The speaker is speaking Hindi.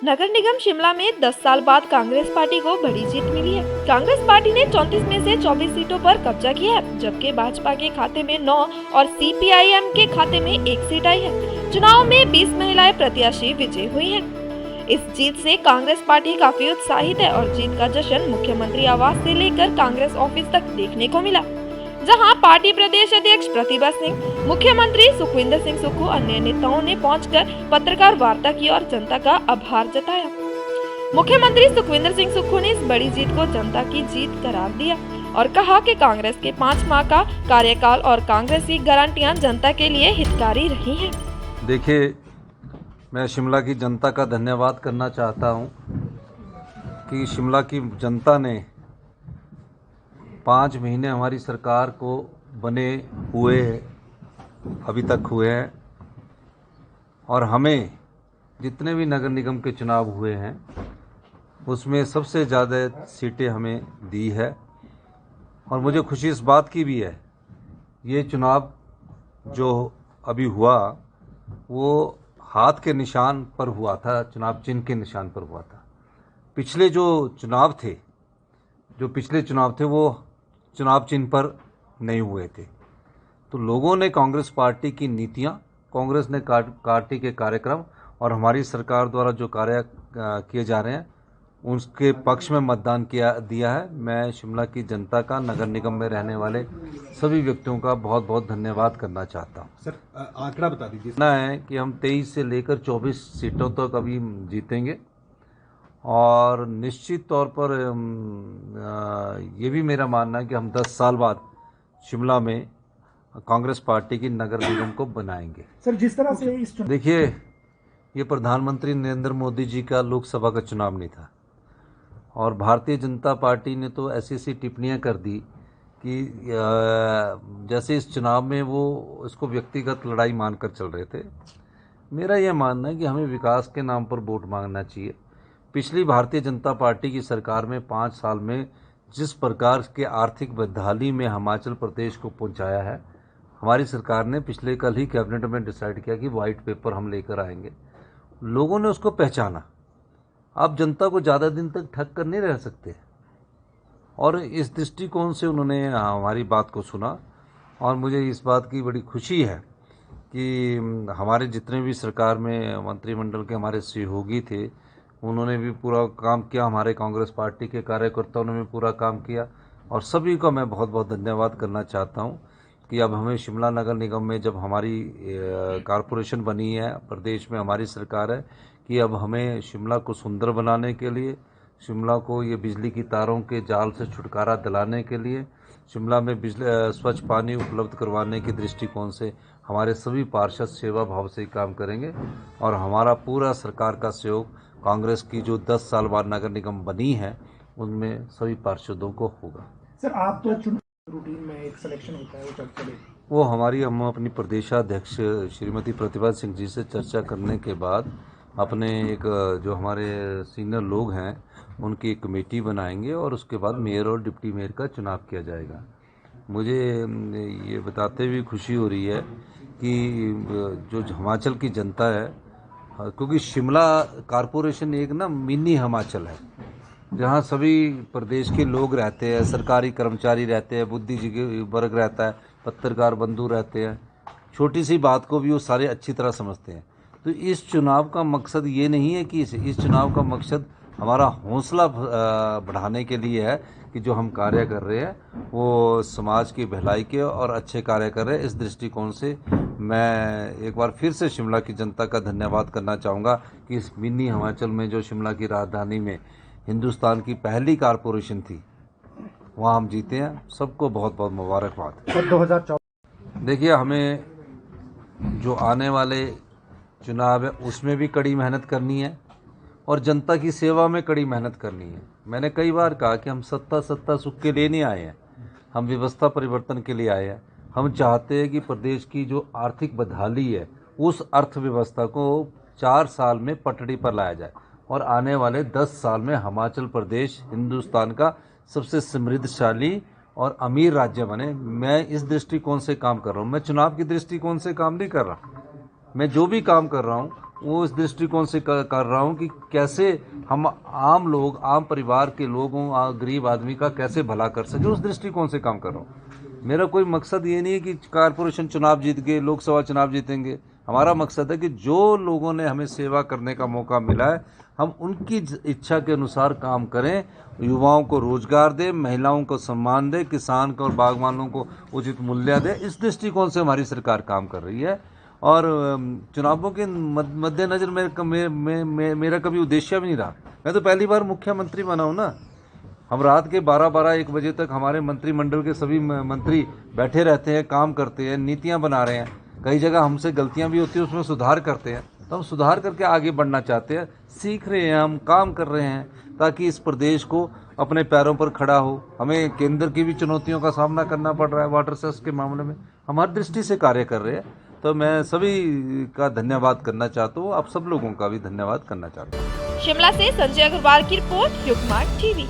नगर निगम शिमला में 10 साल बाद कांग्रेस पार्टी को बड़ी जीत मिली है। कांग्रेस पार्टी ने 34 में से 24 सीटों पर कब्जा किया है, जबकि भाजपा के खाते में 9 और सीपीआईएम के खाते में 1 सीट आई है। चुनाव में 20 महिलाएं प्रत्याशी विजयी हुई हैं। इस जीत से कांग्रेस पार्टी काफी उत्साहित है और जीत का जश्न मुख्यमंत्री आवास से लेकर कांग्रेस ऑफिस तक देखने को मिला, जहां पार्टी प्रदेश अध्यक्ष प्रतिभा सिंह, मुख्यमंत्री सुखविंदर सिंह सुक्खू, अन्य नेताओं ने पहुंचकर पत्रकार वार्ता की और जनता का आभार जताया। मुख्यमंत्री सुखविंदर सिंह सुक्खू ने इस बड़ी जीत को जनता की जीत करार दिया और कहा कि कांग्रेस के 5 माह का कार्यकाल और कांग्रेस की गारंटियां जनता के लिए हितकारी रही हैं। देखिए, मैं शिमला की जनता का धन्यवाद करना चाहता हूं कि शिमला की जनता ने 5 महीने हमारी सरकार को बने हुए अभी तक हुए हैं और हमें जितने भी नगर निगम के चुनाव हुए हैं उसमें सबसे ज़्यादा सीटें हमें दी है। और मुझे खुशी इस बात की भी है, ये चुनाव जो अभी हुआ वो हाथ के निशान पर हुआ था, चुनाव चिन्ह के निशान पर हुआ था। पिछले जो पिछले चुनाव थे वो चुनाव चिन्ह पर नहीं हुए थे। तो लोगों ने कांग्रेस पार्टी की नीतियां, कांग्रेस ने पार्टी के कार्यक्रम और हमारी सरकार द्वारा जो कार्य किए जा रहे हैं उसके पक्ष में मतदान दिया है। मैं शिमला की जनता का, नगर निगम में रहने वाले सभी व्यक्तियों का बहुत बहुत धन्यवाद करना चाहता हूँ। सर, आंकड़ा बता दीजिए। ना है कि हम 23 से लेकर 24 सीटों तक अभी जीतेंगे और निश्चित तौर पर ये भी मेरा मानना है कि हम 10 साल बाद शिमला में कांग्रेस पार्टी की नगर निगम को बनाएंगे। सर, जिस तरह से इस देखिए, ये प्रधानमंत्री नरेंद्र मोदी जी का लोकसभा का चुनाव नहीं था और भारतीय जनता पार्टी ने तो ऐसी टिप्पणियां कर दी कि जैसे इस चुनाव में वो इसको व्यक्तिगत लड़ाई मानकर चल रहे थे। मेरा यह मानना है कि हमें विकास के नाम पर वोट मांगना चाहिए। पिछली भारतीय जनता पार्टी की सरकार में 5 साल में जिस प्रकार के आर्थिक बदहाली में हिमाचल प्रदेश को पहुंचाया है, हमारी सरकार ने पिछले कल ही कैबिनेट में डिसाइड किया कि वाइट पेपर हम लेकर आएंगे। लोगों ने उसको पहचाना। अब जनता को ज़्यादा दिन तक ठग कर नहीं रह सकते और इस दृष्टिकोण से उन्होंने हमारी बात को सुना और मुझे इस बात की बड़ी खुशी है कि हमारे जितने भी सरकार में मंत्रिमंडल के हमारे सहयोगी थे उन्होंने भी पूरा काम किया, हमारे कांग्रेस पार्टी के कार्यकर्ताओं ने भी पूरा काम किया और सभी को मैं बहुत बहुत धन्यवाद करना चाहता हूं कि अब हमें शिमला नगर निगम में जब हमारी कारपोरेशन बनी है, प्रदेश में हमारी सरकार है, कि अब हमें शिमला को सुंदर बनाने के लिए, शिमला को ये बिजली की तारों के जाल से छुटकारा दिलाने के लिए, शिमला में स्वच्छ पानी उपलब्ध करवाने के दृष्टिकोण से हमारे सभी पार्षद सेवा भाव से काम करेंगे और हमारा पूरा सरकार का सहयोग कांग्रेस की जो 10 साल बाद नगर निगम बनी है उनमें सभी पार्षदों को होगा। सर, आप तो चुनाव रूटीन में एक सिलेक्शन होता है, वो चर्चा वो हम अपनी प्रदेशाध्यक्ष श्रीमती प्रतिभा सिंह जी से चर्चा करने के बाद अपने एक जो हमारे सीनियर लोग हैं उनकी एक कमेटी बनाएंगे और उसके बाद मेयर और डिप्टी मेयर का चुनाव किया जाएगा। मुझे ये बताते हुए खुशी हो रही है कि जो हिमाचल की जनता है, क्योंकि शिमला कारपोरेशन एक ना मिनी हिमाचल है जहाँ सभी प्रदेश के लोग रहते हैं, सरकारी कर्मचारी रहते हैं, बुद्धिजीवी वर्ग रहता है, पत्रकार बंधु रहते हैं। छोटी सी बात को भी वो सारे अच्छी तरह समझते हैं। तो इस चुनाव का मकसद ये नहीं है कि इस चुनाव का मकसद हमारा हौसला बढ़ाने के लिए है कि जो हम कार्य कर रहे हैं वो समाज की भलाई के और अच्छे कार्य कर रहे हैं। इस दृष्टिकोण से मैं एक बार फिर से शिमला की जनता का धन्यवाद करना चाहूँगा कि इस मिनी हिमाचल में जो शिमला की राजधानी में हिंदुस्तान की पहली कारपोरेशन थी वहाँ हम जीते हैं। सबको बहुत बहुत मुबारकबाद। 2024 देखिए, हमें जो आने वाले चुनाव है उसमें भी कड़ी मेहनत करनी है और जनता की सेवा में कड़ी मेहनत करनी है। मैंने कई बार कहा कि हम सत्ता सुख के लिए नहीं आए हैं, हम व्यवस्था परिवर्तन के लिए आए हैं। हम चाहते हैं कि प्रदेश की जो आर्थिक बदहाली है उस अर्थव्यवस्था को 4 साल में पटड़ी पर लाया जाए और आने वाले 10 साल में हिमाचल प्रदेश हिंदुस्तान का सबसे समृद्धशाली और अमीर राज्य बने। मैं इस दृष्टिकोण से काम कर रहा हूँ। मैं चुनाव की दृष्टिकोण से काम नहीं कर रहा। मैं जो भी काम कर रहा हूँ वो इस दृष्टिकोण से कर रहा हूँ कि कैसे हम आम लोग, आम परिवार के लोगों, गरीब आदमी का कैसे भला कर सके, उस दृष्टिकोण से काम कर रहा हूँ। मेरा कोई मकसद ये नहीं है कि कारपोरेशन चुनाव जीत गए, लोकसभा चुनाव जीतेंगे। हमारा मकसद है कि जो लोगों ने हमें सेवा करने का मौका मिला है, हम उनकी इच्छा के अनुसार काम करें, युवाओं को रोजगार दें, महिलाओं को सम्मान दें, किसान को और बागवानों को उचित मूल्य दें। इस दृष्टिकोण से हमारी सरकार काम कर रही है। और चुनावों के मद्देनजर मेरा कभी उद्देश्य भी नहीं रहा। मैं तो पहली बार मुख्यमंत्री बना हूँ ना। हम रात के 12-1 बजे तक हमारे मंत्रिमंडल के सभी मंत्री बैठे रहते हैं, काम करते हैं, नीतियां बना रहे हैं। कई जगह हमसे गलतियां भी होती है, उसमें सुधार करते हैं। तो हम सुधार करके आगे बढ़ना चाहते हैं, सीख रहे हैं, हम काम कर रहे हैं ताकि इस प्रदेश को अपने पैरों पर खड़ा हो। हमें केंद्र की भी चुनौतियों का सामना करना पड़ रहा है, वाटर सेस के मामले में हम हर दृष्टि से कार्य कर रहे हैं। तो मैं सभी का धन्यवाद करना चाहता हूँ, आप सब लोगों का भी धन्यवाद करना चाहता हूँ। शिमला से संजय अग्रवाल की रिपोर्ट, युगमार्ग टीवी।